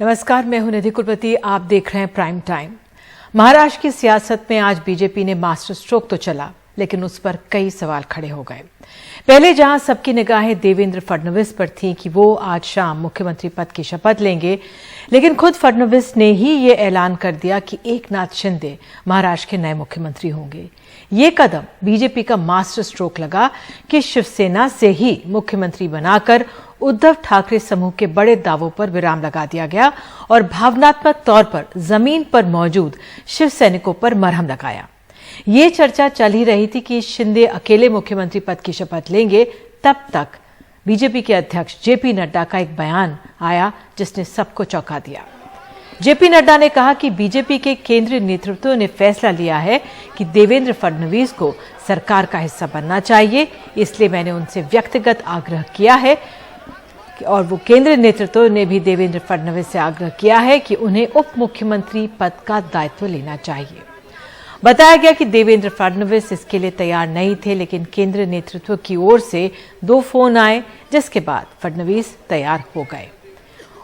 नमस्कार, मैं हूं निधि कुलपति। आप देख रहे हैं प्राइम टाइम। महाराष्ट्र की सियासत में आज बीजेपी ने मास्टर स्ट्रोक तो चला, लेकिन उस पर कई सवाल खड़े हो गए। पहले जहां सबकी निगाहें देवेंद्र फडणवीस पर थीं कि वो आज शाम मुख्यमंत्री पद की शपथ लेंगे, लेकिन खुद फडणवीस ने ही ये ऐलान कर दिया कि एकनाथ शिंदे महाराष्ट्र के नए मुख्यमंत्री होंगे। ये कदम बीजेपी का मास्टर स्ट्रोक लगा कि शिवसेना से ही मुख्यमंत्री बनाकर उद्धव ठाकरे समूह के बड़े दावों पर विराम लगा दिया गया और भावनात्मक तौर पर जमीन पर मौजूद शिव सैनिकों पर मरहम लगाया। ये चर्चा चल ही रही थी कि शिंदे अकेले मुख्यमंत्री पद की शपथ लेंगे। तब तक बीजेपी के अध्यक्ष जेपी नड्डा का एक बयान आया जिसने सबको चौंका दिया। जेपी नड्डा ने कहा कि बीजेपी के केंद्रीय नेतृत्व ने फैसला लिया है कि देवेंद्र फडणवीस को सरकार का हिस्सा बनना चाहिए, इसलिए मैंने उनसे व्यक्तिगत आग्रह किया है और वो केंद्रीय नेतृत्व ने भी देवेंद्र फडणवीस से आग्रह किया है कि उन्हें उप मुख्यमंत्री पद का दायित्व लेना चाहिए। बताया गया कि देवेंद्र फडणवीस इसके लिए तैयार नहीं थे, लेकिन केंद्रीय नेतृत्व की ओर से 2 फोन आए, जिसके बाद फडणवीस तैयार हो गए।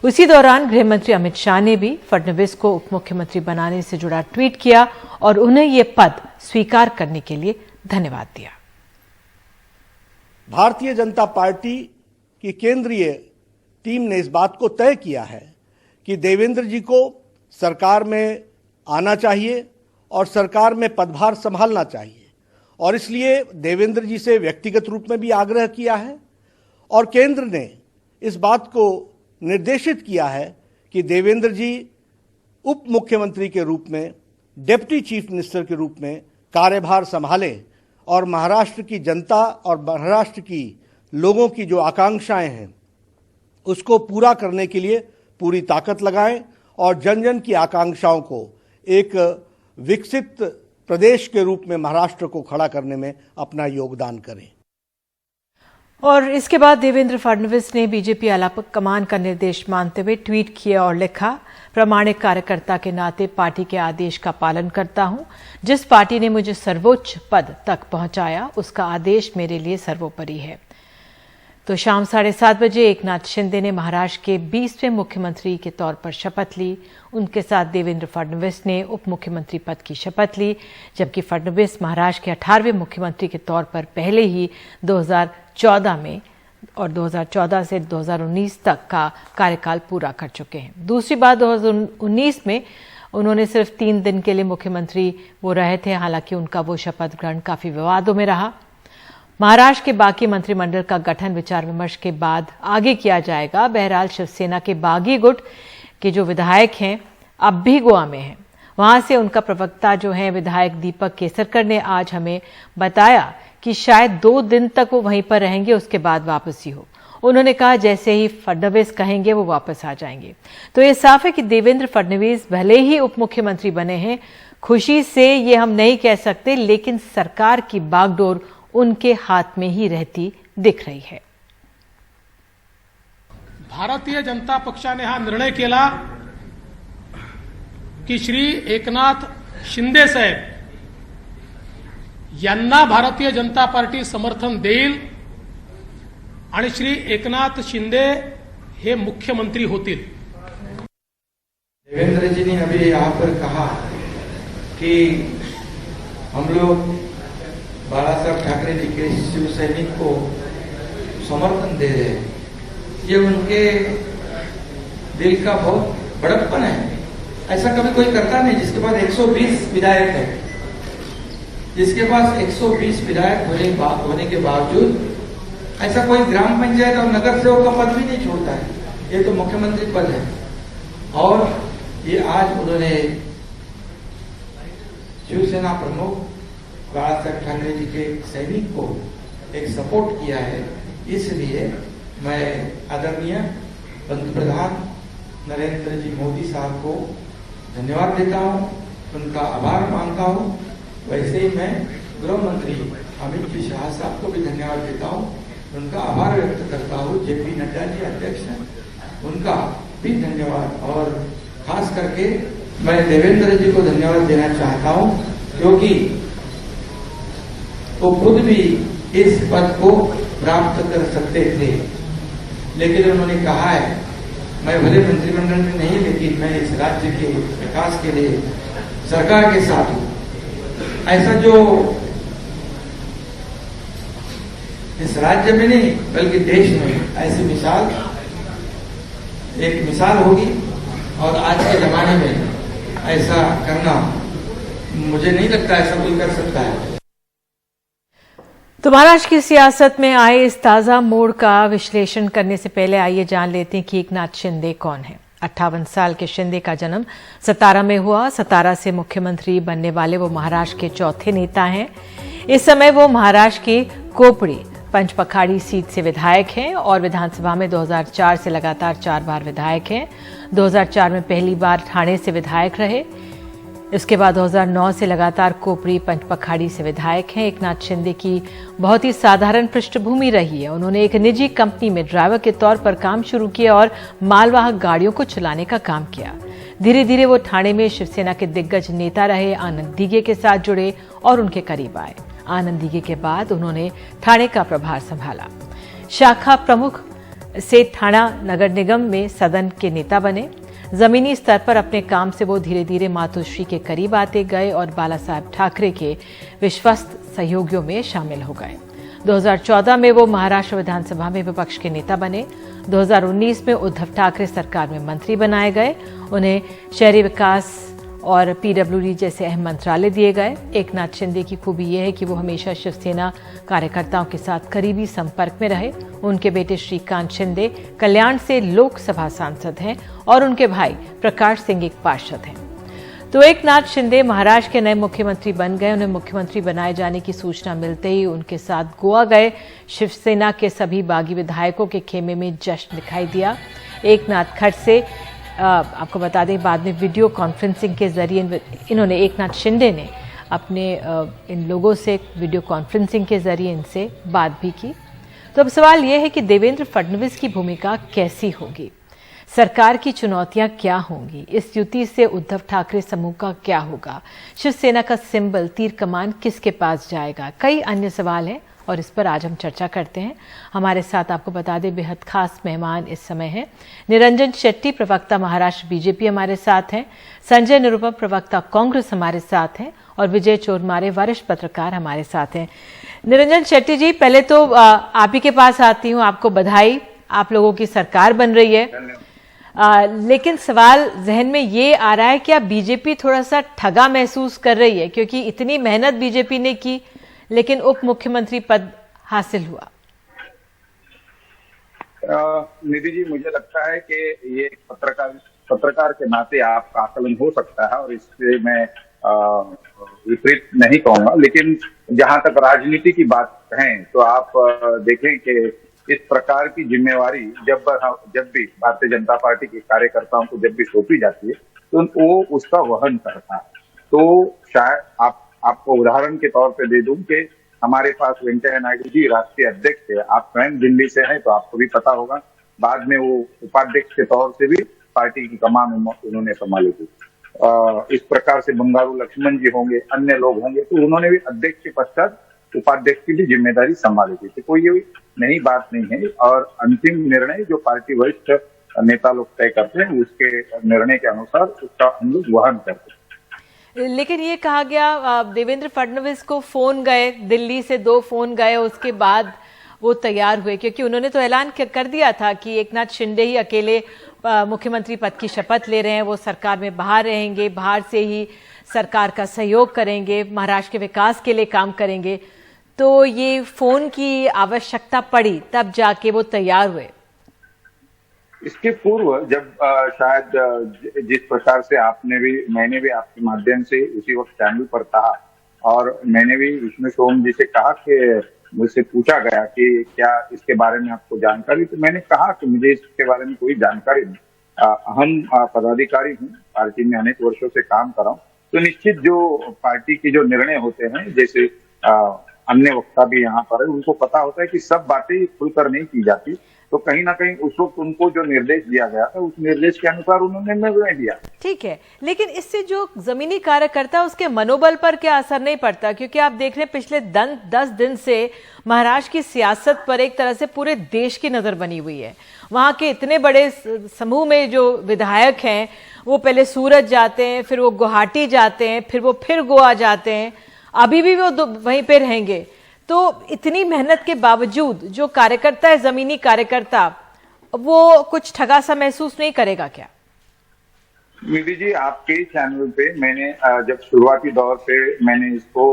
उसी दौरान गृह मंत्री अमित शाह ने भी फडणवीस को उप मुख्यमंत्री बनाने से जुड़ा ट्वीट किया और उन्हें यह पद स्वीकार करने के लिए धन्यवाद दिया। भारतीय जनता पार्टी की केंद्रीय टीम ने इस बात को तय किया है कि देवेंद्र जी को सरकार में आना चाहिए और सरकार में पदभार संभालना चाहिए, और इसलिए देवेंद्र जी से व्यक्तिगत रूप में भी आग्रह किया है और केंद्र ने इस बात को निर्देशित किया है कि देवेंद्र जी उप मुख्यमंत्री के रूप में, डिप्टी चीफ मिनिस्टर के रूप में कार्यभार संभालें और महाराष्ट्र की जनता और महाराष्ट्र की लोगों की जो आकांक्षाएं हैं उसको पूरा करने के लिए पूरी ताकत लगाएं और जन जन की आकांक्षाओं को एक विकसित प्रदेश के रूप में महाराष्ट्र को खड़ा करने में अपना योगदान करें। और इसके बाद देवेंद्र फडणवीस ने बीजेपी आला कमान का निर्देश मानते हुए ट्वीट किया और लिखा, प्रामाणिक कार्यकर्ता के नाते पार्टी के आदेश का पालन करता हूं। जिस पार्टी ने मुझे सर्वोच्च पद तक पहुंचाया, उसका आदेश मेरे लिए सर्वोपरि है। तो शाम 7:30 बजे एकनाथ शिंदे ने महाराष्ट्र के 20वें मुख्यमंत्री के तौर पर शपथ ली। उनके साथ देवेंद्र फडणवीस ने उप मुख्यमंत्री पद की शपथ ली, जबकि फडणवीस महाराष्ट्र के 18वें मुख्यमंत्री के तौर पर पहले ही 2014 में और 2014 से 2019 तक का कार्यकाल पूरा कर चुके हैं। दूसरी बात, 2019 में उन्होंने सिर्फ 3 दिन के लिए मुख्यमंत्री वो रहे थे, हालांकि उनका वो शपथ ग्रहण काफी विवादों में रहा। महाराष्ट्र के बाकी मंत्रिमंडल का गठन विचार विमर्श के बाद आगे किया जाएगा। बहरहाल शिवसेना के बागी गुट के जो विधायक हैं अब भी गोवा में हैं। वहां से उनका प्रवक्ता जो है विधायक दीपक केसरकर ने आज हमें बताया कि शायद 2 दिन तक वो वहीं पर रहेंगे, उसके बाद वापसी हो। उन्होंने कहा जैसे ही फडणवीस कहेंगे वो वापस आ जाएंगे। तो ये साफ है कि देवेंद्र फडणवीस भले ही उप मुख्यमंत्री बने हैं, खुशी से ये हम नहीं कह सकते, लेकिन सरकार की बागडोर उनके हाथ में ही रहती दिख रही है। भारतीय जनता पक्षाने हा निर्णय केला की श्री एकनाथ शिंदे साहेब यांना भारतीय जनता पार्टी समर्थन देईल आणि श्री एकनाथ शिंदे हे मुख्यमंत्री होतील। देवेंद्र जी ने अभी यहाँ पर कहा कि हम लोग बाला साहब ठाकरे जी के शिवसैनिक को समर्थन दे रहे हैं। ये उनके दिल का बहुत बड़प्पन है। ऐसा कभी कोई करता नहीं जिसके पास 120 विधायक है, जिसके पास 120 विधायक होने के बावजूद ऐसा कोई ग्राम पंचायत और नगर सेवक का पद भी नहीं छोड़ता है। ये तो मुख्यमंत्री पद है और ये आज उन्होंने शिवसेना प्रमुख बाला साहब ठाकरे जी के सैनिक को एक सपोर्ट किया है। इसलिए मैं आदरणीय पंतप्रधान नरेंद्र जी मोदी साहब को धन्यवाद देता हूं, उनका आभार मानता हूं। वैसे ही मैं गृह मंत्री अमित जी शाह साहब को भी धन्यवाद देता हूं, उनका आभार व्यक्त करता हूं। जेपी नड्डा जी अध्यक्ष हैं, उनका भी धन्यवाद, और खास करके मैं देवेंद्र जी को धन्यवाद देना चाहता हूं क्योंकि वो खुद भी इस पद को प्राप्त कर सकते थे, लेकिन उन्होंने कहा है मैं भले मंत्रिमंडल में नहीं, लेकिन मैं इस राज्य के विकास के लिए सरकार के साथ हूं। ऐसा जो इस राज्य में नहीं बल्कि देश में ऐसी मिसाल एक मिसाल होगी, और आज के जमाने में ऐसा करना मुझे नहीं लगता ऐसा कोई कर सकता है। तो महाराष्ट्र की सियासत में आए इस ताजा मोड़ का विश्लेषण करने से पहले आइए जान लेते हैं कि एकनाथ शिंदे कौन है। 58 साल के शिंदे का जन्म सतारा में हुआ। सतारा से मुख्यमंत्री बनने वाले वो महाराष्ट्र के चौथे नेता हैं। इस समय वो महाराष्ट्र की कोपड़ी पंचपखाड़ी सीट से विधायक हैं और विधानसभा में 2004 से लगातार 4 बार विधायक हैं। 2004 में पहली बार ठाणे से विधायक रहे। इसके बाद 2009 से लगातार कोपड़ी पंचपखाड़ी से विधायक हैं। एकनाथ शिंदे की बहुत ही साधारण पृष्ठभूमि रही है। उन्होंने एक निजी कंपनी में ड्राइवर के तौर पर काम शुरू किया और मालवाहक गाड़ियों को चलाने का काम किया। धीरे धीरे वो ठाणे में शिवसेना के दिग्गज नेता रहे, आनंद दीघे के साथ जुड़े और उनके करीब आए। आनंद दीघे के बाद उन्होंने ठाणे का प्रभार संभाला। शाखा प्रमुख से ठाणा नगर निगम में सदन के नेता बने। जमीनी स्तर पर अपने काम से वो धीरे धीरे मातोश्री के करीब आते गए और बाला साहब ठाकरे के विश्वस्त सहयोगियों में शामिल हो गए। 2014 में वो महाराष्ट्र विधानसभा में विपक्ष के नेता बने। 2019 में उद्धव ठाकरे सरकार में मंत्री बनाए गए। उन्हें शहरी विकास और पीडब्ल्यूडी जैसे अहम मंत्रालय दिए गए। एकनाथ शिंदे की खूबी यह है कि वो हमेशा शिवसेना कार्यकर्ताओं के साथ करीबी संपर्क में रहे। उनके बेटे श्रीकांत शिंदे कल्याण से लोकसभा सांसद हैं और उनके भाई प्रकाश सिंह एक पार्षद हैं। तो एकनाथ शिंदे महाराष्ट्र के नए मुख्यमंत्री बन गए। उन्हें मुख्यमंत्री बनाए जाने की सूचना मिलते ही उनके साथ गोवा गए। शिवसेना के सभी बागी विधायकों के खेमे में जश्न दिखाई दिया। एकनाथ खट से आपको बता दें, बाद में वीडियो कॉन्फ्रेंसिंग के जरिए इन्होंने एकनाथ शिंदे ने अपने इन लोगों से वीडियो कॉन्फ्रेंसिंग के जरिए इनसे बात भी की। तो अब सवाल यह है कि देवेंद्र फडणवीस की भूमिका कैसी होगी, सरकार की चुनौतियां क्या होंगी, इस युति से उद्धव ठाकरे समूह का क्या होगा, शिवसेना का सिंबल तीर कमान किसके पास जाएगा। कई अन्य सवाल हैं और इस पर आज हम चर्चा करते हैं। हमारे साथ आपको बता दें बेहद खास मेहमान इस समय हैं। निरंजन शेट्टी प्रवक्ता महाराष्ट्र बीजेपी हमारे साथ हैं, संजय निरुपम प्रवक्ता कांग्रेस हमारे साथ हैं और विजय चोरमारे वरिष्ठ पत्रकार हमारे साथ हैं। निरंजन शेट्टी जी, पहले तो आप ही के पास आती हूँ। आपको बधाई, आप लोगों की सरकार बन रही है। लेकिन सवाल जहन में ये आ रहा है कि अब बीजेपी थोड़ा सा ठगा महसूस कर रही है, क्योंकि इतनी मेहनत बीजेपी ने की लेकिन उप मुख्यमंत्री पद हासिल हुआ। निधि जी, मुझे लगता है कि ये पत्रकार के नाते आपका आकलन हो सकता है और इससे मैं विपरीत नहीं कहूंगा, लेकिन जहां तक राजनीति की बात है तो आप देखें कि इस प्रकार की जिम्मेवारी जब भी भारतीय जनता पार्टी के कार्यकर्ताओं को जब भी सौंपी जाती है तो वो उसका वहन करता है। तो शायद आपको उदाहरण के तौर पे दे दूं कि हमारे पास वेंकैया नायडू जी राष्ट्रीय अध्यक्ष थे। आप स्वयं दिल्ली से हैं तो आपको भी पता होगा, बाद में वो उपाध्यक्ष के तौर से भी पार्टी की कमान उन्होंने संभाली थी। इस प्रकार से बंगारू लक्ष्मण जी होंगे, अन्य लोग होंगे, तो उन्होंने भी अध्यक्ष के पश्चात उपाध्यक्ष की भी जिम्मेदारी संभाली थी। तो कोई ये नई बात नहीं है और अंतिम निर्णय जो पार्टी वरिष्ठ नेता लोग तय करते हैं उसके निर्णय के अनुसार उसका हम लोग वहन करते हैं। लेकिन ये कहा गया देवेंद्र फडणवीस को फोन गए, दिल्ली से 2 फोन गए, उसके बाद वो तैयार हुए, क्योंकि उन्होंने तो ऐलान कर दिया था कि एकनाथ शिंदे ही अकेले मुख्यमंत्री पद की शपथ ले रहे हैं, वो सरकार में बाहर रहेंगे, बाहर से ही सरकार का सहयोग करेंगे, महाराष्ट्र के विकास के लिए काम करेंगे। तो ये फोन की आवश्यकता पड़ी तब जाके वो तैयार हुए। इसके पूर्व जब शायद जिस प्रकार से मैंने भी आपके माध्यम से उसी वक्त चैनल पर कहा और मैंने भी विष्णु सोम जी से कहा कि मुझसे पूछा गया कि क्या इसके बारे में आपको जानकारी, तो मैंने कहा कि मुझे इसके बारे में कोई जानकारी नहीं। हम पदाधिकारी हूँ, पार्टी में अनेक वर्षों से काम कर रहा हूँ, तो निश्चित जो पार्टी के जो निर्णय होते हैं, जैसे अन्य वक्ता भी यहाँ पर है, उनको पता होता है कि सब बातें खुलकर नहीं की जाती। तो कहीं ना कहीं उस वक्त उनको जो निर्देश दिया गया था उस निर्देश के अनुसार उन्होंने निर्णय लिया। ठीक है, लेकिन इससे जो जमीनी कार्यकर्ता है उसके मनोबल पर क्या असर नहीं पड़ता? क्योंकि आप देख रहे हैं पिछले 10 दिन से महाराष्ट्र की सियासत पर एक तरह से पूरे देश की नजर बनी हुई है। वहां के इतने बड़े समूह में जो विधायक हैं वो पहले सूरत जाते हैं, फिर वो गुवाहाटी जाते हैं, फिर गोवा जाते हैं, अभी भी वो वहीं पे रहेंगे। तो इतनी मेहनत के बावजूद जो कार्यकर्ता है, जमीनी कार्यकर्ता, वो कुछ ठगा सा महसूस नहीं करेगा क्या? निधि जी, आपके चैनल पे मैंने जब शुरुआती दौर पे मैंने इसको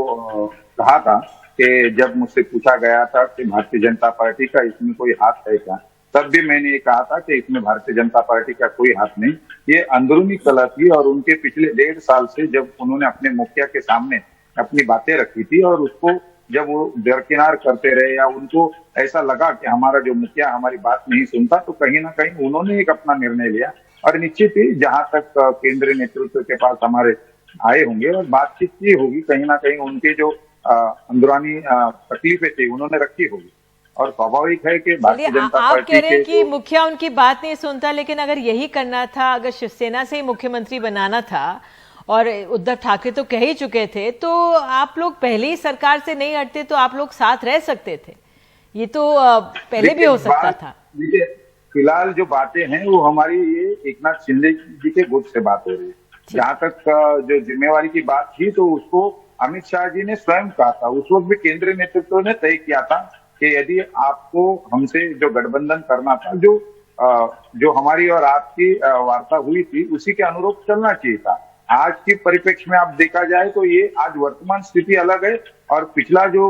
कहा था कि जब मुझसे पूछा गया था कि भारतीय जनता पार्टी का इसमें कोई हाथ है क्या, तब भी मैंने ये कहा था कि इसमें भारतीय जनता पार्टी का कोई हाथ नहीं। ये अंदरूनी कलह थी और उनके पिछले 1.5 साल से जब उन्होंने अपने मुखिया के सामने अपनी बातें रखी थी और उसको जब वो दरकिनार करते रहे या उनको ऐसा लगा कि हमारा जो मुखिया हमारी बात नहीं सुनता, तो कहीं ना कहीं उन्होंने एक अपना निर्णय लिया। और निश्चित ही जहां तक केंद्रीय नेतृत्व के पास हमारे आए होंगे और बातचीत की होगी, कहीं ना कहीं उनके जो अंदरूनी तकलीफें थी उन्होंने रखी होगी। और स्वाभाविक है कि भारतीय जनता पार्टी, आप कह रहे हैं कि मुखिया उनकी बात नहीं सुनता, लेकिन अगर यही करना था, अगर शिवसेना से ही मुख्यमंत्री बनाना था और उद्धव ठाकरे तो कह ही चुके थे, तो आप लोग पहले ही सरकार से नहीं हटते तो आप लोग साथ रह सकते थे। ये तो पहले भी हो सकता था। देखिए, फिलहाल जो बातें हैं वो हमारी ये एकनाथ शिंदे जी के गुट से बात हो रही है। जहां तक जो जिम्मेवारी की बात थी तो उसको अमित शाह जी ने स्वयं कहा था। उस वक्त भी केंद्रीय नेतृत्व ने तय किया था कि यदि आपको हमसे जो गठबंधन करना था, जो हमारी और आपकी वार्ता हुई थी उसी के अनुरूप चलना चाहिए था। आज की परिप्रेक्ष्य में आप देखा जाए तो ये आज वर्तमान स्थिति अलग है और पिछला जो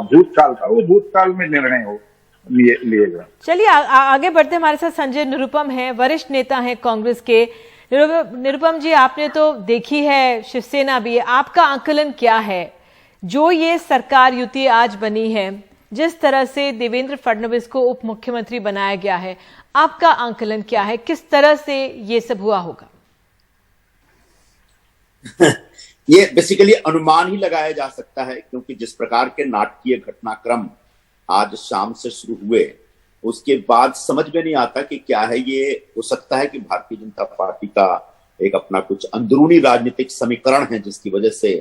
भूतकाल था वो भूतकाल में निर्णय लिए गए। चलिए आगे बढ़ते। हमारे साथ संजय निरुपम हैं, वरिष्ठ नेता हैं कांग्रेस के। निरुपम जी, आपने तो देखी है, शिवसेना भी है, आपका आकलन क्या है? जो ये सरकार युति आज बनी है, जिस तरह से देवेंद्र फडणवीस को उप मुख्यमंत्री बनाया गया है, आपका आकलन क्या है? किस तरह से ये सब हुआ होगा? ये बेसिकली अनुमान ही लगाया जा सकता है, क्योंकि जिस प्रकार के नाटकीय घटनाक्रम आज शाम से शुरू हुए उसके बाद समझ में नहीं आता कि क्या है। ये हो सकता है कि भारतीय जनता पार्टी का एक अपना कुछ अंदरूनी राजनीतिक समीकरण है जिसकी वजह से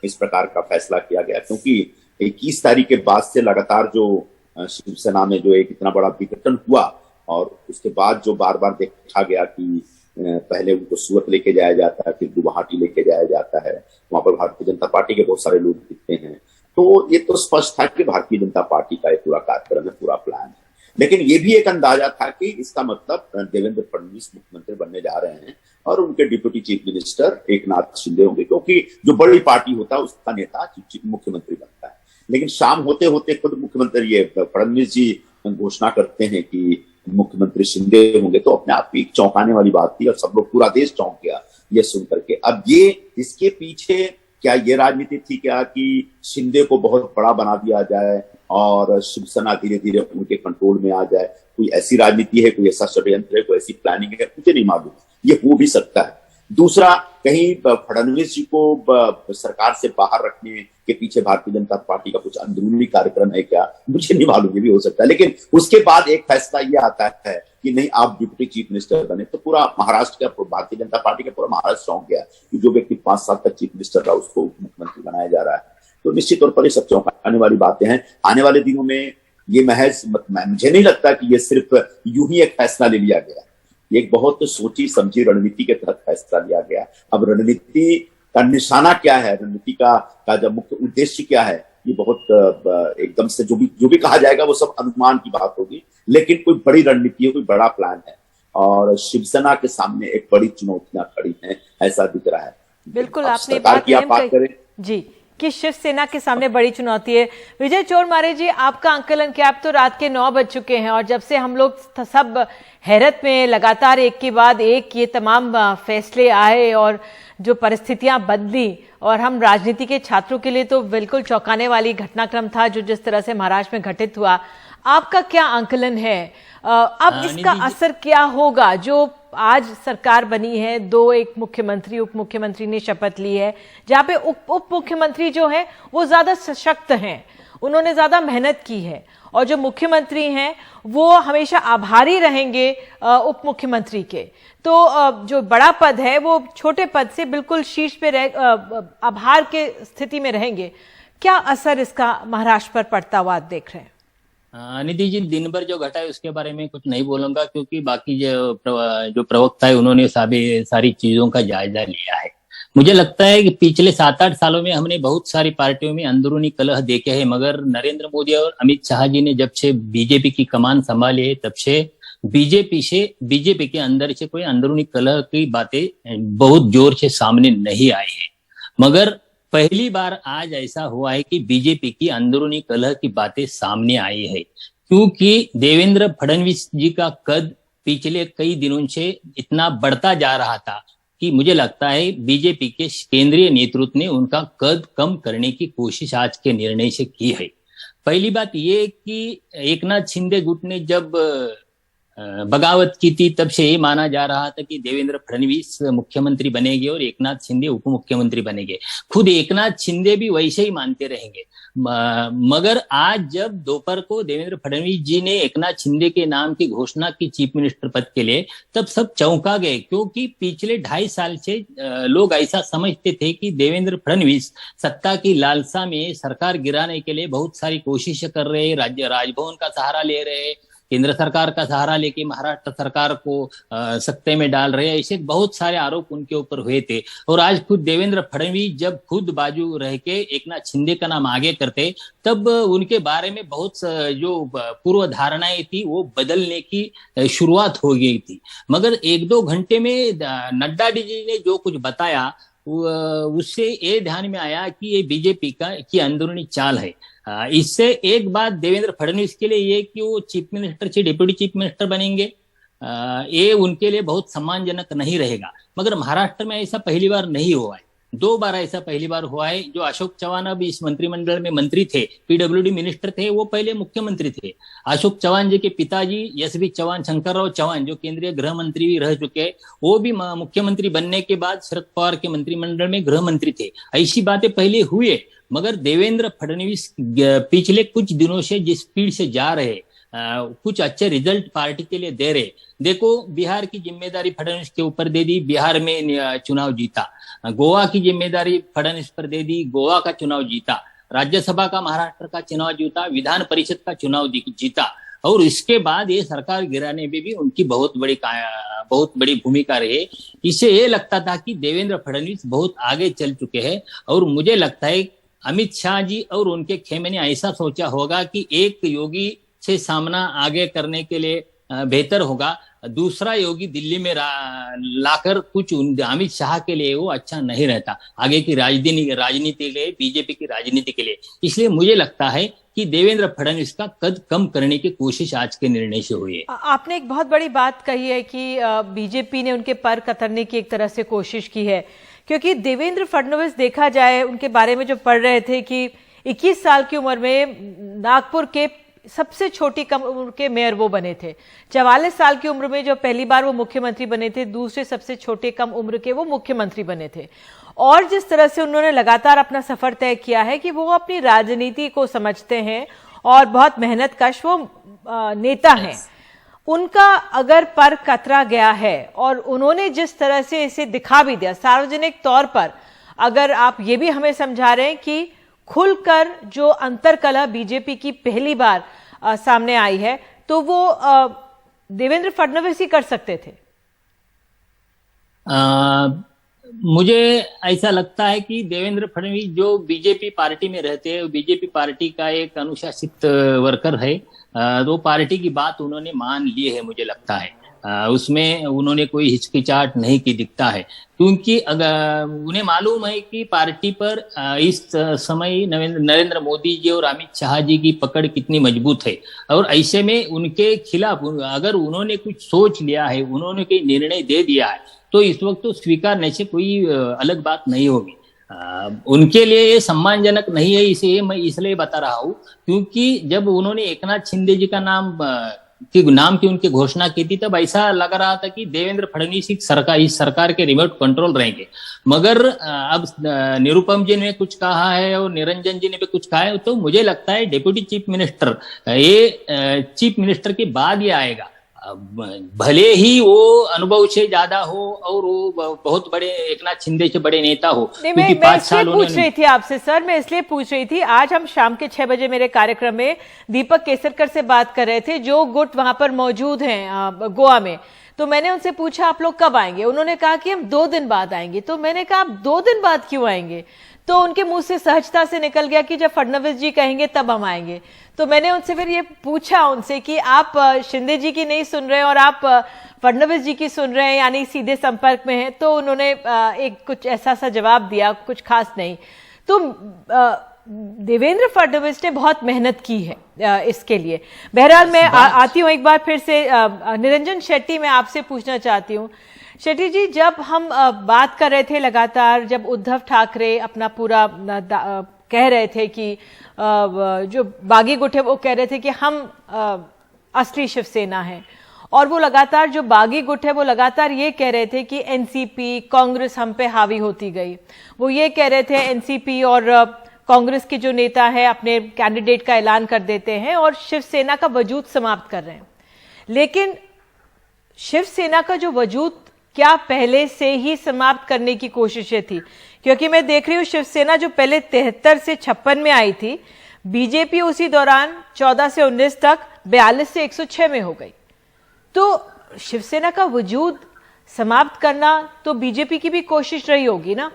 इस प्रकार का फैसला किया गया, क्योंकि 21 तारीख के बाद से लगातार जो शिवसेना में जो एक इतना बड़ा विघटन हुआ और उसके बाद जो बार बार देखा गया कि पहले उनको सूरत लेके जाया जाता है, फिर गुवाहाटी लेके जाया जाता है, वहां पर भारतीय जनता पार्टी के बहुत सारे लोग दिखते हैं। तो ये तो स्पष्ट था कि भारतीय जनता पार्टी का एक पूरा कार्यक्रम है, पूरा प्लान है। लेकिन ये भी एक अंदाजा था कि इसका मतलब देवेंद्र फडणवीस मुख्यमंत्री बनने जा रहे हैं और उनके deputy chief minister Eknath Shinde होंगे, क्योंकि जो बड़ी पार्टी होता है उसका नेता मुख्यमंत्री बनता है। लेकिन शाम होते होते खुद मुख्यमंत्री ये फडणवीस जी घोषणा करते हैं कि मुख्यमंत्री शिंदे होंगे, तो अपने आप एक चौंकाने वाली बात थी और सब लोग, पूरा देश चौंक गया ये सुन करके। अब ये इसके पीछे क्या ये राजनीति थी क्या कि शिंदे को बहुत बड़ा बना दिया जाए और शिवसेना धीरे धीरे उनके कंट्रोल में आ जाए? कोई ऐसी राजनीति है, कोई ऐसा षड्यंत्र है, कोई ऐसी प्लानिंग है, मुझे नहीं मालूम। ये हो भी सकता है। दूसरा, कहीं फडणवीस जी को सरकार से बाहर रखने के पीछे भारतीय जनता पार्टी का कुछ अंदरूनी कार्यक्रम है क्या, मुझे नहीं मालूम। ये भी हो सकता है। लेकिन उसके बाद एक फैसला ये आता है कि नहीं, आप डिप्टी चीफ मिनिस्टर बने, तो पूरा महाराष्ट्र का, भारतीय जनता पार्टी का पूरा महाराष्ट्र चौंक गया कि जो व्यक्ति 5 साल तक चीफ मिनिस्टर रहा उसको मुख्यमंत्री बनाया जा रहा है। तो निश्चित तौर पर ये सब चौंकाने वाली बातें हैं। आने वाले दिनों में ये महज, मुझे नहीं लगता कि ये सिर्फ यूं ही एक फैसला ले लिया गया, ये एक बहुत सोची समझी रणनीति के तहत फैसला लिया गया। अब रणनीति का निशाना क्या है, रणनीति का जब मुख्य उद्देश्य क्या है, ये बहुत एकदम से जो भी कहा जाएगा वो सब अनुमान की बात होगी। लेकिन कोई बड़ी रणनीति है, कोई बड़ा प्लान है और शिवसेना के सामने एक बड़ी चुनौतियां खड़ी हैं, ऐसा दिख रहा है। बिल्कुल, आपने बात करें जी कि शिवसेना के सामने बड़ी चुनौती है। विजय चोरमारे जी, आपका आंकलन क्या? अब तो रात के 9 बज चुके हैं और जब से हम लोग सब हैरत में लगातार एक के बाद एक ये तमाम फैसले आए और जो परिस्थितियां बदली, और हम राजनीति के छात्रों के लिए तो बिल्कुल चौंकाने वाली घटनाक्रम था जो जिस तरह से महाराष्ट्र में घटित हुआ। आपका क्या आंकलन है? अब इसका असर क्या होगा? जो आज सरकार बनी है, 2 एक मुख्यमंत्री उप मुख्यमंत्री ने शपथ ली है, जहां पे उप मुख्यमंत्री जो है वो ज्यादा सशक्त हैं, उन्होंने ज्यादा मेहनत की है और जो मुख्यमंत्री हैं वो हमेशा आभारी रहेंगे उप मुख्यमंत्री के। तो जो बड़ा पद है वो छोटे पद से बिल्कुल शीर्ष पे आभार के स्थिति में रहेंगे। क्या असर इसका महाराष्ट्र पर पड़ता हुआ आप देख रहे हैं? निधि जी, दिन भर जो घटा है उसके बारे में कुछ नहीं बोलूंगा, क्योंकि बाकी जो प्रवक्ता है उन्होंने सारी चीजों का जायजा लिया है। मुझे लगता है कि पिछले 7-8 सालों में हमने बहुत सारी पार्टियों में अंदरूनी कलह देखे हैं, मगर नरेंद्र मोदी और अमित शाह जी ने जब से बीजेपी की कमान संभाली है तब से बीजेपी के अंदर से कोई अंदरूनी कलह की बातें बहुत जोर से सामने नहीं आई है। मगर पहली बार आज ऐसा हुआ है कि बीजेपी की अंदरूनी कलह की बातें सामने आई है, क्योंकि देवेंद्र फडणवीस जी का कद पिछले कई दिनों से इतना बढ़ता जा रहा था कि मुझे लगता है बीजेपी के केंद्रीय नेतृत्व ने उनका कद कम करने की कोशिश आज के निर्णय से की है। पहली बात ये कि एकनाथ शिंदे गुट ने जब बगावत की थी तब से ये माना जा रहा था कि देवेंद्र फडणवीस मुख्यमंत्री बनेंगे और एकनाथ शिंदे उप मुख्यमंत्री बनेंगे। खुद एकनाथ शिंदे भी वैसे ही मानते रहेंगे। मगर आज जब दोपहर को देवेंद्र फडणवीस जी ने एकनाथ शिंदे के नाम की घोषणा की चीफ मिनिस्टर पद के लिए, तब सब चौंका गए, क्योंकि पिछले 2.5 साल से लोग ऐसा समझते थे कि देवेंद्र फडणवीस सत्ता की लालसा में सरकार गिराने के लिए बहुत सारी कोशिशें कर रहे हैं, राजभवन का सहारा ले रहे हैं, केंद्र सरकार का सहारा लेके महाराष्ट्र सरकार को सत्ते में डाल रहे हैं। ऐसे बहुत सारे आरोप उनके ऊपर हुए थे। और आज खुद देवेंद्र फडणवीस जब खुद बाजू रह के एकनाथ शिंदे का नाम आगे करते, तब उनके बारे में बहुत जो पूर्व धारणाएं थी वो बदलने की शुरुआत हो गई थी। मगर 1-2 घंटे में नड्डा जी ने जो कुछ बताया उससे ये ध्यान में आया कि ये बीजेपी की अंदरूनी चाल है। इससे एक बात देवेंद्र फडणवीस के लिए ये कि वो चीफ मिनिस्टर से डिप्टी चीफ मिनिस्टर बनेंगे, ये उनके लिए बहुत सम्मानजनक नहीं रहेगा। मगर महाराष्ट्र में ऐसा पहली बार नहीं हुआ है, 2 बार ऐसा पहली बार हुआ है। जो अशोक चव्हाण अभी इस मंत्रिमंडल में मंत्री थे, पीडब्ल्यूडी मिनिस्टर थे, वो पहले मुख्यमंत्री थे। अशोक चव्हाण जी के पिताजी एसबी चव्हाण, शंकरराव चव्हाण, जो केंद्रीय गृह मंत्री भी रह चुके, वो भी मुख्यमंत्री बनने के बाद शरद पवार के मंत्रिमंडल में गृह मंत्री थे। ऐसी बातें पहले हुए। मगर देवेंद्र फडणवीस पिछले कुछ दिनों से जिस स्पीड से जा रहे, कुछ अच्छे रिजल्ट पार्टी के लिए दे रहे। देखो, बिहार की जिम्मेदारी फडणवीस के ऊपर दे दी, बिहार में चुनाव जीता। गोवा की जिम्मेदारी फडणवीस पर दे दी, गोवा का चुनाव जीता। राज्यसभा का महाराष्ट्र का चुनाव जीता, विधान परिषद का चुनाव जीता। और इसके बाद ये सरकार गिराने में भी उनकी बहुत बड़ी भूमिका रही। इससे ये लगता था कि देवेंद्र फडणवीस बहुत आगे चल चुके हैं। और मुझे लगता है अमित शाह जी और उनके खेमे ने ऐसा सोचा होगा कि एक योगी से सामना आगे करने के लिए बेहतर होगा, दूसरा योगी दिल्ली में लाकर कुछ अमित शाह के लिए वो अच्छा नहीं रहता आगे की राजनीति के लिए, बीजेपी की राजनीति के लिए। इसलिए मुझे लगता है कि देवेंद्र फडणवीस का कद कम करने की कोशिश आज के निर्णय से हुई है। आपने एक बहुत बड़ी बात कही है कि बीजेपी ने उनके पर कतरने की एक तरह से कोशिश की है, क्योंकि देवेंद्र फडणवीस देखा जाए उनके बारे में जो पढ़ रहे थे कि 21 साल की उम्र में नागपुर के सबसे छोटी कम उम्र के मेयर वो बने थे। 44 साल की उम्र में जो पहली बार वो मुख्यमंत्री बने थे, दूसरे सबसे छोटे कम उम्र के वो मुख्यमंत्री बने थे। और जिस तरह से उन्होंने लगातार अपना सफर तय किया है कि वो अपनी राजनीति को समझते हैं और बहुत मेहनतकश वो नेता हैं। उनका अगर पर कतरा गया है और उन्होंने जिस तरह से इसे दिखा भी दिया सार्वजनिक तौर पर, अगर आप ये भी हमें समझा रहे हैं कि खुलकर जो अंतरकलह बीजेपी की पहली बार सामने आई है, तो वो देवेंद्र फडणवीस ही कर सकते थे। मुझे ऐसा लगता है कि देवेंद्र फडणवीस जो बीजेपी पार्टी में रहते हैं, बीजेपी पार्टी का एक अनुशासित वर्कर है, वो पार्टी की बात उन्होंने मान ली है। मुझे लगता है उसमें उन्होंने कोई हिचकिचाहट नहीं की दिखता है, क्योंकि अगर उन्हें मालूम है कि पार्टी पर इस समय नरेंद्र मोदी जी और अमित शाह जी की पकड़ कितनी मजबूत है। और ऐसे में उनके खिलाफ अगर उन्होंने कुछ सोच लिया है, उन्होंने कोई निर्णय दे दिया है, तो इस वक्त तो स्वीकारने से कोई अलग बात नहीं होगी। उनके लिए ये सम्मानजनक नहीं है। इसे मैं इसलिए बता रहा हूँ क्योंकि जब उन्होंने एकनाथ शिंदे जी का नाम के नाम की उनकी घोषणा की थी, तब ऐसा लग रहा था कि देवेंद्र फडणवीस इस सरकार के रिमोट कंट्रोल रहेंगे। मगर अब निरुपम जी ने कुछ कहा है और निरंजन जी ने भी कुछ कहा है, तो मुझे लगता है डेप्यूटी चीफ मिनिस्टर ये चीफ मिनिस्टर के बाद ये आएगा। भले ही वो अनुभव से ज्यादा हो और वो बहुत बड़े एकनाथ शिंदे से बड़े नेता हो, क्योंकि 5 साल पूछ रही थी आपसे सर, मैं इसलिए पूछ रही थी, आज हम शाम के 6 बजे मेरे कार्यक्रम में दीपक केसरकर से बात कर रहे थे जो गुट वहां पर मौजूद हैं गोवा में। तो मैंने उनसे पूछा आप लोग कब आएंगे, उन्होंने कहा कि हम 2 दिन बाद आएंगे। तो मैंने कहा आप 2 दिन बाद क्यों आएंगे? तो उनके मुंह से सहजता से निकल गया कि जब फडणवीस जी कहेंगे तब हम आएंगे। तो मैंने उनसे फिर ये पूछा उनसे कि आप शिंदे जी की नहीं सुन रहे और आप फडणवीस जी की सुन रहे हैं, यानी सीधे संपर्क में हैं। तो उन्होंने एक कुछ ऐसा सा जवाब दिया, कुछ खास नहीं। तो देवेंद्र फडणवीस ने बहुत मेहनत की है इसके लिए। बहरहाल मैं आती हूँ एक बार फिर से निरंजन शेट्टी, मैं आपसे पूछना चाहती हूँ शेट्टी जी, जब हम बात कर रहे थे लगातार, जब उद्धव ठाकरे अपना पूरा कह रहे थे कि जो बागी गुट है वो कह रहे थे कि हम असली शिवसेना है, और वो लगातार जो बागी गुट है वो लगातार ये कह रहे थे कि एनसीपी कांग्रेस हम पे हावी होती गई। वो ये कह रहे थे एनसीपी और कांग्रेस के जो नेता है अपने कैंडिडेट का ऐलान कर देते हैं और शिवसेना का वजूद समाप्त कर रहे हैं। लेकिन शिवसेना का जो वजूद क्या पहले से ही समाप्त करने की कोशिशें थी? क्योंकि मैं देख रही हूं शिवसेना जो पहले 73 से 56 में आई थी, बीजेपी उसी दौरान 14 से 19 तक 42 से 106 में हो गई। तो शिवसेना का वजूद समाप्त करना तो बीजेपी की भी कोशिश रही होगी ना?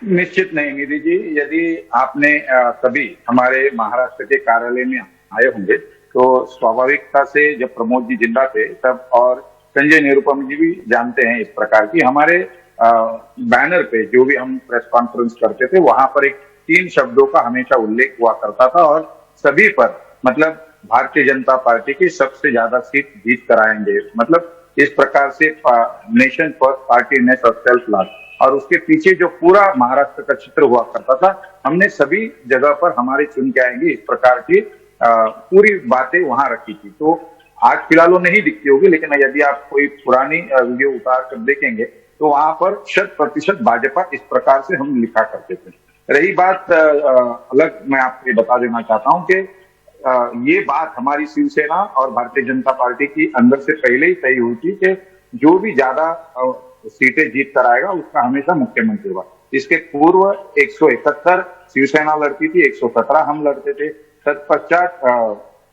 निश्चित नहीं निधि जी, यदि आपने कभी हमारे महाराष्ट्र के कार्यालय में आए होंगे तो स्वाभाविकता से जब प्रमोद जी जिंदा थे तब, और संजय निरुपम जी भी जानते हैं इस प्रकार की, हमारे बैनर पे जो भी हम प्रेस कॉन्फ्रेंस करते थे वहां पर एक 3 शब्दों का हमेशा उल्लेख हुआ करता था, और सभी पर मतलब भारतीय जनता पार्टी की सबसे ज्यादा सीट जीत कर आएंगे, मतलब इस प्रकार से नेशन फर्स्ट पार्टी ने सेल्फ लॉन्च, और उसके पीछे जो पूरा महाराष्ट्र का चित्र हुआ करता था, हमने सभी जगह पर हमारे चुन के आएंगे इस प्रकार की पूरी बातें वहां रखी थी। तो आज फिलहाल वो नहीं दिखती होगी, लेकिन यदि आप कोई पुरानी वीडियो उतार कर देखेंगे तो वहां पर 100% भाजपा इस प्रकार से हम लिखा करते थे। रही बात अलग, मैं आपको बता देना चाहता हूं कि ये बात हमारी शिवसेना और भारतीय जनता पार्टी की अंदर से पहले ही तय हुई थी कि जो भी ज्यादा सीटें जीत कर आएगा उसका हमेशा मुख्यमंत्री होगा। इसके पूर्व 171 शिवसेना लड़ती थी, 117 हम लड़ते थे। तत्पश्चात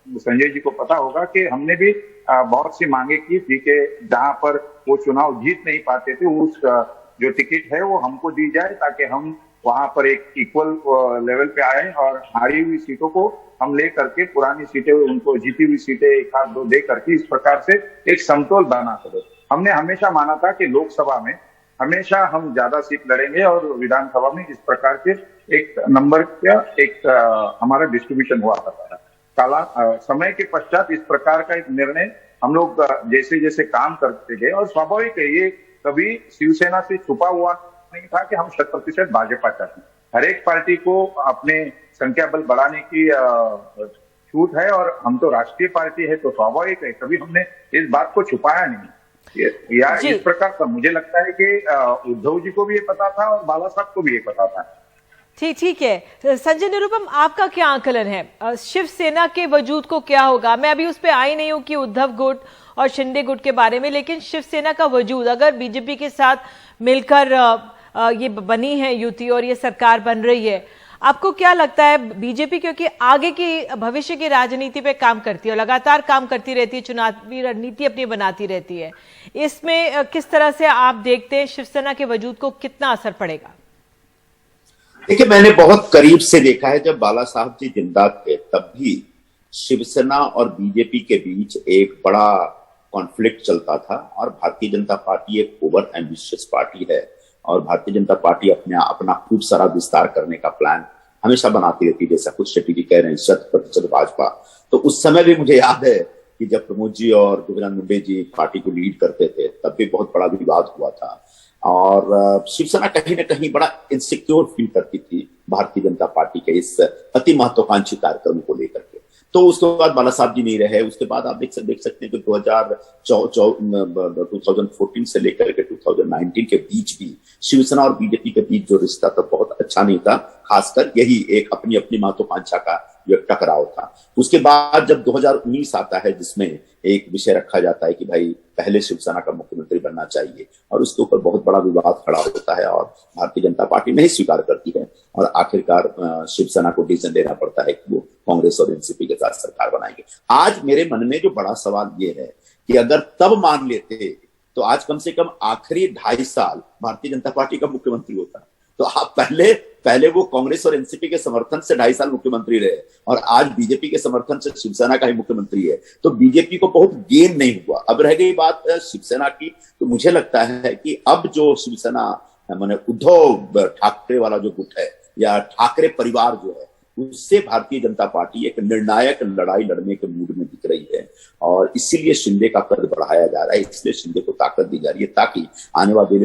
संजय जी को पता होगा कि हमने भी बहुत सी मांगे की थी कि जहां पर वो चुनाव जीत नहीं पाते थे उस जो टिकट है वो हमको दी जाए, ताकि हम वहां पर एक इक्वल लेवल पे आए और हारी हुई सीटों को हम ले करके पुरानी सीटें उनको जीती हुई सीटें 1-2 दे करके इस प्रकार से एक समतोल बना सके। हमने हमेशा माना था कि लोकसभा में हमेशा हम ज्यादा सीट लड़ेंगे और विधानसभा में इस प्रकार के एक नंबर का एक हमारा डिस्ट्रीब्यूशन हुआ करता था। समय के पश्चात इस प्रकार का एक निर्णय हम लोग जैसे जैसे काम करते गए, और स्वाभाविक है ये कभी शिवसेना से छुपा हुआ नहीं था कि हम 100% भाजपा चाहते हैं। हर एक पार्टी को अपने संख्या बल बढ़ाने की छूट है, और हम तो राष्ट्रीय पार्टी है तो स्वाभाविक है कभी हमने इस बात को छुपाया नहीं। या इस प्रकार का मुझे लगता है कि उद्धव जी को भी ये पता था और बाला साहब को भी ये पता था। ठीक है। संजय निरुपम, आपका क्या आकलन है शिवसेना के वजूद को क्या होगा? मैं अभी उस पर आई नहीं हूं कि उद्धव गुट और शिंदे गुट के बारे में, लेकिन शिवसेना का वजूद अगर बीजेपी के साथ मिलकर ये बनी है युति और ये सरकार बन रही है, आपको क्या लगता है बीजेपी क्योंकि आगे की भविष्य की राजनीति पे काम करती है और लगातार काम करती रहती है, चुनावी रणनीति अपनी बनाती रहती है, इसमें किस तरह से आप देखते हैं शिवसेना के वजूद को कितना असर पड़ेगा? देखिए, मैंने बहुत करीब से देखा है, जब बाला साहब जी जिंदा थे तब भी शिवसेना और बीजेपी के बीच एक बड़ा कॉन्फ्लिक्ट चलता था, और भारतीय जनता पार्टी एक ओवर एम्बिशियस पार्टी है और भारतीय जनता पार्टी अपना खूब सारा विस्तार करने का प्लान हमेशा बनाती रहती है, जैसा कुछ शेट्टी जी कह रहे हैं 100% भाजपा। तो उस समय भी मुझे याद है कि जब प्रमोद जी और गोविंद मुंडे जी पार्टी को लीड करते थे तब भी बहुत बड़ा विवाद हुआ था, और शिवसेना कहीं ना कहीं बड़ा इनसिक्योर फील करती थी भारतीय जनता पार्टी के इस अति महत्वाकांक्षी कार्यक्रम को लेकर के। तो उसके बाद बाला साहब जी नहीं रहे। उसके बाद आप देख सकते हैं कि 2014 से लेकर के 2019 के बीच भी शिवसेना और बीजेपी के बीच जो रिश्ता था बहुत अच्छा नहीं था। खासकर यही एक अपनी अपनी महत्वाकांक्षा का जो टकराव था। उसके बाद जब 2019 आता है जिसमें एक विषय रखा जाता है कि भाई पहले शिवसेना का मुख्यमंत्री बनना चाहिए, और उसके ऊपर बहुत बड़ा विवाद खड़ा होता है और भारतीय जनता पार्टी नहीं स्वीकार करती है और आखिरकार शिवसेना को डिसीजन लेना पड़ता है कि वो कांग्रेस और एनसीपी के साथ सरकार बनाएंगे। आज मेरे मन में जो बड़ा सवाल ये है कि अगर तब मान लेते तो आज कम से कम आखिरी 2.5 साल भारतीय जनता पार्टी का मुख्यमंत्री होता। तो आप पहले वो कांग्रेस और एनसीपी के समर्थन से 2.5 साल मुख्यमंत्री रहे और आज बीजेपी के समर्थन से शिवसेना का ही मुख्यमंत्री है, तो बीजेपी को बहुत गेन नहीं हुआ। अब रह गई बात शिवसेना की, तो मुझे लगता है कि अब जो शिवसेना माने उद्धव ठाकरे वाला जो गुट है या ठाकरे परिवार जो है, उससे भारतीय जनता पार्टी एक निर्णायक लड़ाई लड़ने के मूड में दिख रही है और इसीलिए शिंदे का कद बढ़ाया जा रहा है। इसलिए शिंदे को ताकत दी जा रही है ताकि आने वाले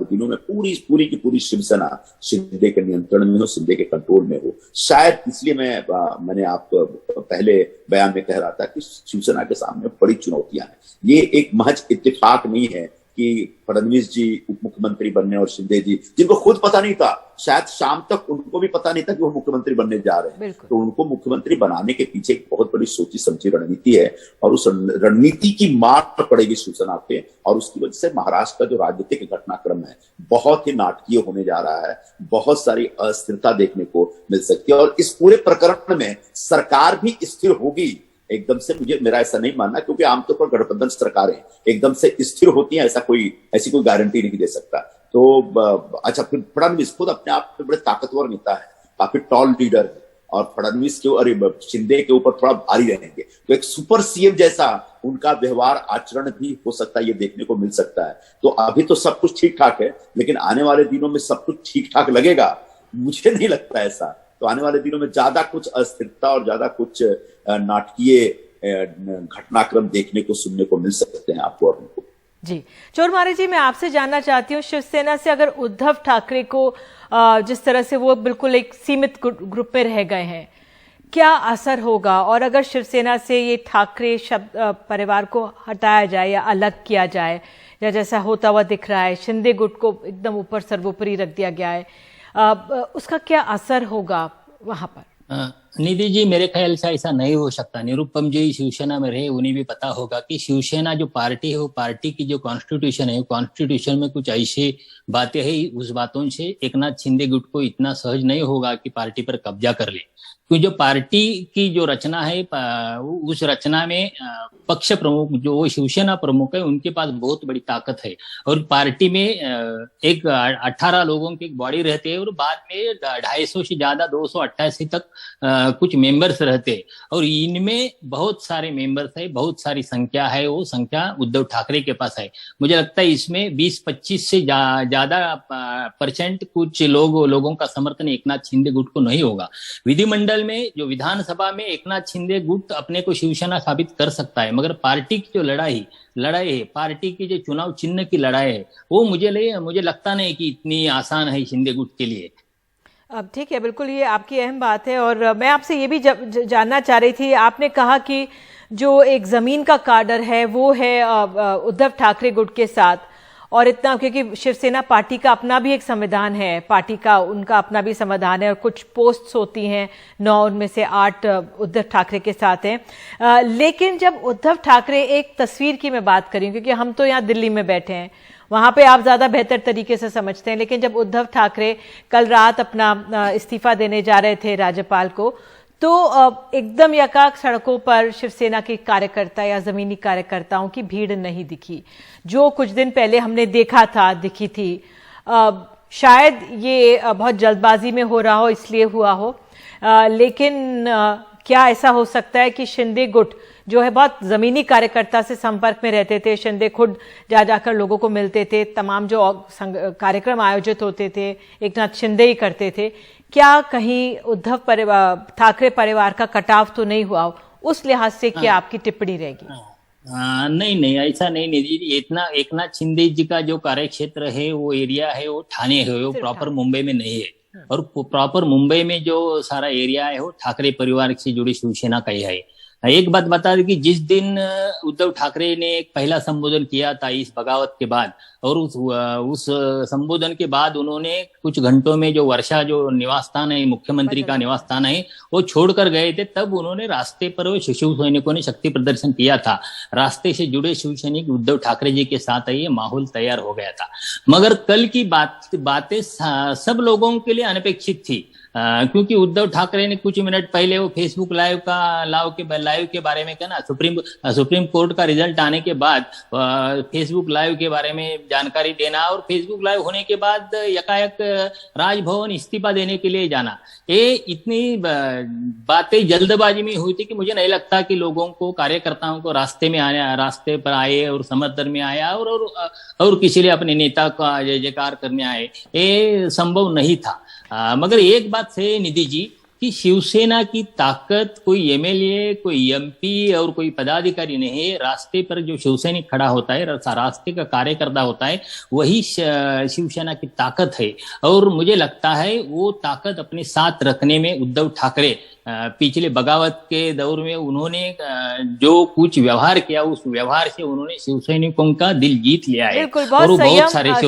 दिनों में पूरी की पूरी शिवसेना शिंदे के नियंत्रण में हो, शिंदे के कंट्रोल में हो। शायद इसलिए मैंने आप पहले बयान में कह रहा था कि शिवसेना के सामने बड़ी चुनौतियां हैं। ये एक महज इत्तेफाक नहीं है कि फडणवीस जी उप मुख्यमंत्री बनने और शिंदे जी, जिनको खुद पता नहीं था, शायद शाम तक उनको भी पता नहीं था कि वो मुख्यमंत्री बनने जा रहे हैं, तो उनको मुख्यमंत्री बनाने के पीछे एक बहुत बड़ी सोची समझी रणनीति है और उस रणनीति की मार पड़ेगी शिवसेना पे और उसकी वजह से महाराष्ट्र का जो राजनीतिक घटनाक्रम है बहुत ही नाटकीय होने जा रहा है। बहुत सारी अस्थिरता देखने को मिल सकती है और इस पूरे प्रकरण में सरकार भी स्थिर होगी एकदम से। मेरा ऐसा नहीं मानना, क्योंकि आमतौर पर गठबंधन सरकारें एकदम से स्थिर होती हैं, ऐसी कोई गारंटी नहीं दे सकता। तो अच्छा, फिर फडणवीस खुद अपने आप में बड़े ताकतवर नेता है, काफी टॉल लीडर है और फडणवीस के शिंदे के ऊपर थोड़ा भारी रहेंगे, तो एक सुपर सीएम जैसा उनका व्यवहार आचरण भी हो सकता है, ये देखने को मिल सकता है। तो अभी तो सब कुछ ठीक ठाक है, लेकिन आने वाले दिनों में सब कुछ ठीक ठाक लगेगा, मुझे नहीं लगता ऐसा। तो आने वाले दिनों में ज्यादा कुछ अस्थिरता और ज्यादा कुछ नाटकीय घटनाक्रम देखने को सुनने को मिल सकते हैं आपको और उनको। जी चोरमारे जी, मैं आपसे जानना चाहती हूँ, शिवसेना से अगर उद्धव ठाकरे को जिस तरह से वो बिल्कुल एक सीमित ग्रुप में रह गए हैं, क्या असर होगा? और अगर शिवसेना से ये ठाकरे शब्द परिवार को हटाया जाए या अलग किया जाए, या जैसा होता हुआ दिख रहा है शिंदे गुट को एकदम ऊपर सर्वोपरि रख दिया गया है, उसका क्या असर होगा वहां पर? निधि जी, मेरे ख्याल से ऐसा नहीं हो सकता। निरुपम जी शिवसेना में रहे, उन्हें भी पता होगा कि शिवसेना जो पार्टी है वो पार्टी की जो कॉन्स्टिट्यूशन है, कॉन्स्टिट्यूशन में कुछ ऐसी बातें हैं, उस बातों से एकनाथ शिंदे गुट को इतना सहज नहीं होगा कि पार्टी पर कब्जा कर ले। क्योंकि जो पार्टी की जो रचना है, उस रचना में पक्ष प्रमुख जो वो शिवसेना प्रमुख है, उनके पास बहुत बड़ी ताकत है और पार्टी में एक 18 लोगों की एक बॉडी रहती है और बाद में 250 से ज्यादा 288 तक कुछ मेंबर्स रहते हैं और इनमें बहुत सारे मेंबर्स है, बहुत सारी संख्या है, वो संख्या उद्धव ठाकरे के पास है। मुझे लगता है इसमें 20-25 से ज्यादा % कुछ लोगों का समर्थन एकनाथ शिंदे गुट को नहीं होगा। विधिमंडल में जो विधानसभा में एकनाथ शिंदे गुट अपने को शिवसेना साबित कर सकता है, मगर पार्टी की जो लड़ाई है, पार्टी की जो चुनाव चिन्ह की लड़ाई है, वो मुझे लगता नहीं कि इतनी आसान है शिंदे गुट के लिए। अब ठीक है, बिल्कुल ये आपकी अहम बात है और मैं आपसे ये भी जानना चाह रही थी, आपने कहा कि जो एक जमीन का काडर है वो है उद्धव ठाकरे गुट के साथ, और इतना क्योंकि शिवसेना पार्टी का अपना भी एक संविधान है, पार्टी का उनका अपना भी संविधान है और कुछ पोस्ट्स होती हैं, 9 उनमें से 8 उद्धव ठाकरे के साथ हैं। लेकिन जब उद्धव ठाकरे, एक तस्वीर की मैं बात करी क्योंकि हम तो यहाँ दिल्ली में बैठे हैं, वहां पे आप ज्यादा बेहतर तरीके से समझते हैं, लेकिन जब उद्धव ठाकरे कल रात अपना इस्तीफा देने जा रहे थे राज्यपाल को, तो एकदम यकाक सड़कों पर शिवसेना के कार्यकर्ता या जमीनी कार्यकर्ताओं की भीड़ नहीं दिखी, जो कुछ दिन पहले हमने दिखी थी। शायद ये बहुत जल्दबाजी में हो रहा हो, इसलिए हुआ हो, लेकिन क्या ऐसा हो सकता है कि शिंदे गुट जो है बहुत जमीनी कार्यकर्ता से संपर्क में रहते थे, शिंदे खुद जाकर लोगों को मिलते थे, तमाम जो कार्यक्रम आयोजित होते थे एकनाथ शिंदे ही करते थे, क्या कहीं उद्धव ठाकरे परिवार का कटाव तो नहीं हुआ? उस लिहाज से क्या आपकी टिप्पणी रहेगी? नहीं, ऐसा नहीं। इतना एकनाथ शिंदे जी का जो कार्य क्षेत्र है, वो एरिया है, वो ठाणे है, वो प्रॉपर मुंबई में नहीं है। और प्रॉपर मुंबई में जो सारा एरिया है वो ठाकरे परिवार से जुड़ी शिवसेना का ही है। एक बात बता दें कि जिस दिन उद्धव ठाकरे ने एक पहला संबोधन किया था इस बगावत के बाद, और उस संबोधन के बाद उन्होंने कुछ घंटों में जो वर्षा जो निवास स्थान है, मुख्यमंत्री का निवास स्थान है, वो छोड़कर गए थे। तब उन्होंने रास्ते पर वो शिव सैनिकों ने शक्ति प्रदर्शन किया था। रास्ते से जुड़े शिव सैनिक उद्धव ठाकरे जी के साथ ये माहौल तैयार हो गया था। मगर कल की बातें सब लोगों के लिए अनपेक्षित थी, क्योंकि उद्धव ठाकरे ने कुछ मिनट पहले वो फेसबुक लाइव के बारे में कहना, सुप्रीम कोर्ट का रिजल्ट आने के बाद फेसबुक लाइव के बारे में जानकारी देना, और फेसबुक लाइव होने के बाद यकायक राजभवन इस्तीफा देने के लिए जाना, ये इतनी बातें जल्दबाजी में हुई थी कि मुझे नहीं लगता कि लोगों को, कार्यकर्ताओं को रास्ते पर आए और समर्थन में आया और किसी लिए अपने नेता का जय जयकार करने आए, ये संभव नहीं था। मगर एक बात है निधि जी कि शिवसेना की ताकत कोई एमएलए, कोई एमपी और कोई पदाधिकारी नहीं है। रास्ते पर जो शिवसैनिक खड़ा होता है, रास्ते का कार्यकर्ता होता है, वही शिवसेना की ताकत है। और मुझे लगता है वो ताकत अपने साथ रखने में उद्धव ठाकरे पिछले बगावत के दौर में उन्होंने जो कुछ व्यवहार किया, उस व्यवहार से उन्होंने शिवसैनिकों का दिल जीत लिया है। और बहुत सारे शिवसैनिक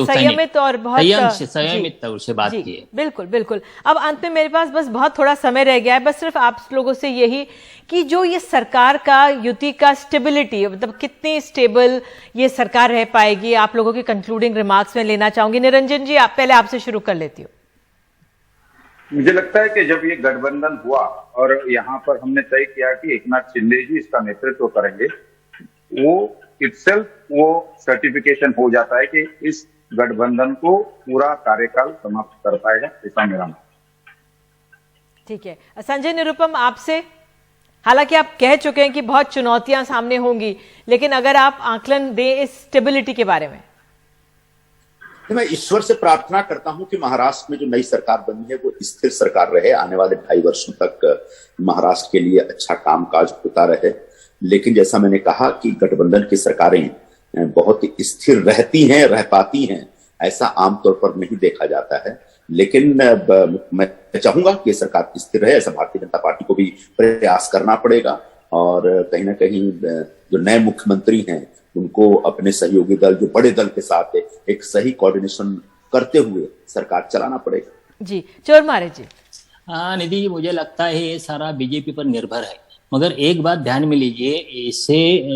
संयमित तौर से बात की है। बिल्कुल बिल्कुल। अब अंत में मेरे पास बस बहुत थोड़ा समय रह गया है, बस सिर्फ आप लोगों से यही कि जो ये सरकार का, युति का स्टेबिलिटी, मतलब कितनी स्टेबल ये सरकार रह पाएगी, आप लोगों के कंक्लूडिंग रिमार्क्स में लेना चाहूंगी। निरंजन जी, आप पहले आपसे शुरू कर लेती हूँ। मुझे लगता है कि जब ये गठबंधन हुआ और यहाँ पर हमने तय किया कि एकनाथ शिंदे जी इसका नेतृत्व करेंगे, वो इटसेल्फ वो सर्टिफिकेशन हो जाता है कि इस गठबंधन को पूरा कार्यकाल समाप्त कर पाएगा, ऐसा मेरा मानना। ठीक है, संजय निरुपम आपसे, हालांकि आप कह चुके हैं कि बहुत चुनौतियां सामने होंगी, लेकिन अगर आप आकलन दें इस स्टेबिलिटी के बारे में। मैं ईश्वर से प्रार्थना करता हूं कि महाराष्ट्र में जो नई सरकार बनी है वो स्थिर सरकार रहे, आने वाले 2.5 वर्षों तक महाराष्ट्र के लिए अच्छा कामकाज होता रहे। लेकिन जैसा मैंने कहा कि गठबंधन की सरकारें बहुत स्थिर रहती हैं, रह पाती हैं, ऐसा आमतौर पर नहीं देखा जाता है। लेकिन मैं चाहूंगा कि सरकार स्थिर रहे, ऐसा भारतीय जनता पार्टी को भी प्रयास करना पड़ेगा। और कहीं ना कहीं जो नए मुख्यमंत्री हैं उनको अपने सहयोगी दल, जो बड़े दल के साथ एक सही कोऑर्डिनेशन करते हुए सरकार चलाना पड़ेगा। जी, चोरमारे जी। निधि जी, मुझे लगता है ये सारा बीजेपी पर निर्भर है। मगर एक बात ध्यान में लीजिए,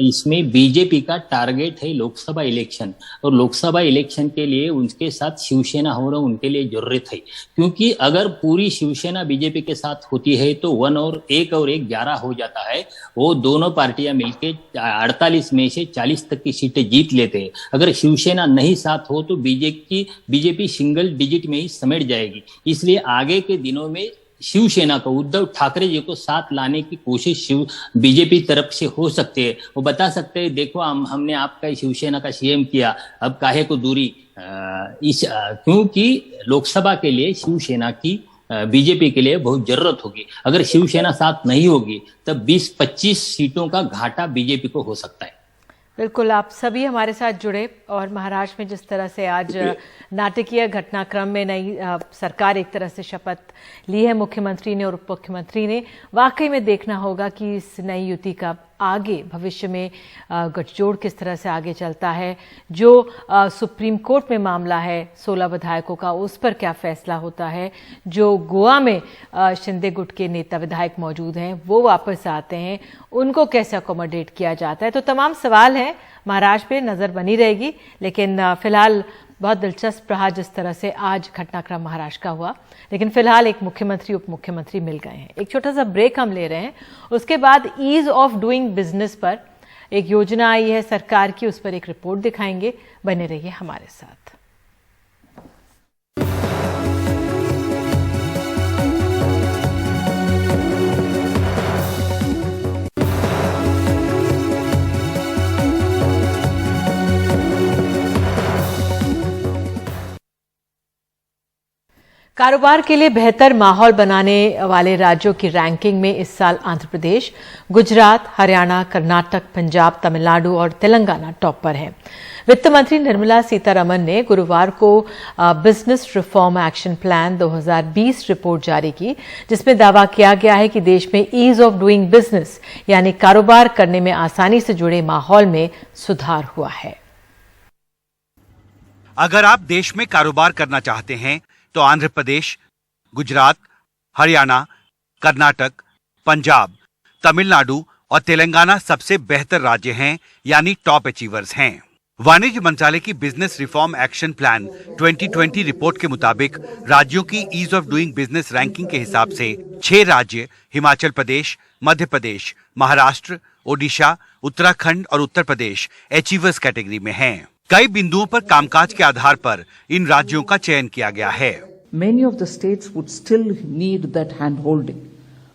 इसमें बीजेपी का टारगेट है लोकसभा इलेक्शन, और लोकसभा इलेक्शन के लिए उनके साथ शिवसेना होना उनके लिए जरूरत है। क्योंकि अगर पूरी शिवसेना बीजेपी के साथ होती है तो 1 और 1 11 हो जाता है। वो दोनों पार्टियां मिलके 48 में से 40 तक की सीटें जीत लेते हैं। अगर शिवसेना नहीं साथ हो तो बीजेपी सिंगल डिजिट में ही समेट जाएगी। इसलिए आगे के दिनों में शिवसेना को, उद्धव ठाकरे जी को साथ लाने की कोशिश बीजेपी तरफ से हो सकती है। वो बता सकते हैं, देखो हमने आपका शिवसेना का सीएम किया, अब काहे को दूरी, क्योंकि लोकसभा के लिए शिवसेना की बीजेपी के लिए बहुत जरूरत होगी। अगर शिवसेना साथ नहीं होगी तब 20-25 सीटों का घाटा बीजेपी को हो सकता है। बिल्कुल, आप सभी हमारे साथ जुड़े, और महाराष्ट्र में जिस तरह से आज नाटकीय घटनाक्रम में नई सरकार एक तरह से शपथ ली है मुख्यमंत्री ने और उप मुख्यमंत्री ने, वाकई में देखना होगा कि इस नई युति का आगे भविष्य में गठजोड़ किस तरह से आगे चलता है। जो सुप्रीम कोर्ट में मामला है 16 विधायकों का, उस पर क्या फैसला होता है। जो गोवा में शिंदे गुट के नेता विधायक मौजूद हैं वो वापस आते हैं, उनको कैसे अकोमोडेट किया जाता है। तो तमाम सवाल हैं, महाराष्ट्र पे नजर बनी रहेगी। लेकिन फिलहाल बहुत दिलचस्प रहा जिस तरह से आज घटनाक्रम महाराष्ट्र का हुआ। लेकिन फिलहाल एक मुख्यमंत्री, उप मुख्यमंत्री मिल गए हैं। एक छोटा सा ब्रेक हम ले रहे हैं, उसके बाद ईज ऑफ डूइंग बिजनेस पर एक योजना आई है सरकार की, उस पर एक रिपोर्ट दिखाएंगे। बने रहिए हमारे साथ। कारोबार के लिए बेहतर माहौल बनाने वाले राज्यों की रैंकिंग में इस साल आंध्र प्रदेश, गुजरात, हरियाणा, कर्नाटक, पंजाब, तमिलनाडु और तेलंगाना टॉप पर हैं। वित्त मंत्री निर्मला सीतारमण ने गुरुवार को business reform action plan 2020 report जारी की, जिसमें दावा किया गया है कि देश में ईज ऑफ डूइंग बिजनेस यानी कारोबार करने में आसानी से जुड़े माहौल में सुधार हुआ है। अगर आप देश में कारोबार करना चाहते हैं तो आंध्र प्रदेश, गुजरात, हरियाणा, कर्नाटक, पंजाब, तमिलनाडु और तेलंगाना सबसे बेहतर राज्य हैं, यानी टॉप अचीवर्स हैं। वाणिज्य मंत्रालय की business reform action plan 2020 report के मुताबिक राज्यों की ease of doing business ranking के हिसाब से 6 राज्य हिमाचल प्रदेश, मध्य प्रदेश, महाराष्ट्र, ओडिशा, उत्तराखंड और उत्तर प्रदेश अचीवर्स कैटेगरी में हैं। कई बिंदुओं पर कामकाज के आधार पर इन राज्यों का चयन किया गया है। Many of the states would still need that hand-holding,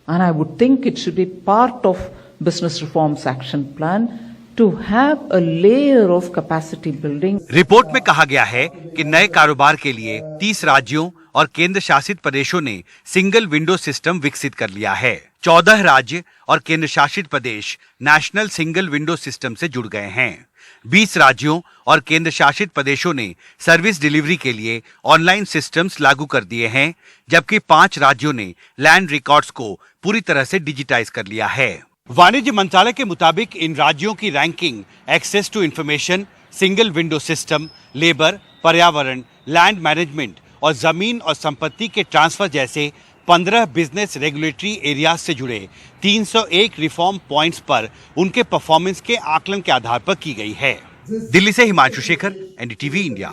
and I would think it should be part of business reforms action plan to have a layer of capacity building. Report में कहा गया है कि नए कारोबार के लिए 30 राज्यों और केंद्र शासित प्रदेशों ने सिंगल विंडो सिस्टम विकसित कर लिया है। 14 राज्य और केंद्र शासित प्रदेश नेशनल सिंगल विंडो सिस्टम से जुड़ गए हैं। 20 राज्यों और केंद्र शासित प्रदेशों ने सर्विस डिलीवरी के लिए ऑनलाइन सिस्टम्स लागू कर दिए हैं, जबकि 5 राज्यों ने लैंड रिकॉर्ड्स को पूरी तरह से डिजिटाइज कर लिया है। वाणिज्य मंत्रालय के मुताबिक इन राज्यों की ranking access to information, single window system, labour, पर्यावरण, लैंड मैनेजमेंट और जमीन और संपत्ति के ट्रांसफर जैसे 15 बिजनेस रेगुलेटरी एरियाज से जुड़े 301 रिफॉर्म पॉइंट्स पर उनके परफॉर्मेंस के आकलन के आधार पर की गई है। दिल्ली से हिमांशु शेखर, एनडीटीवी इंडिया।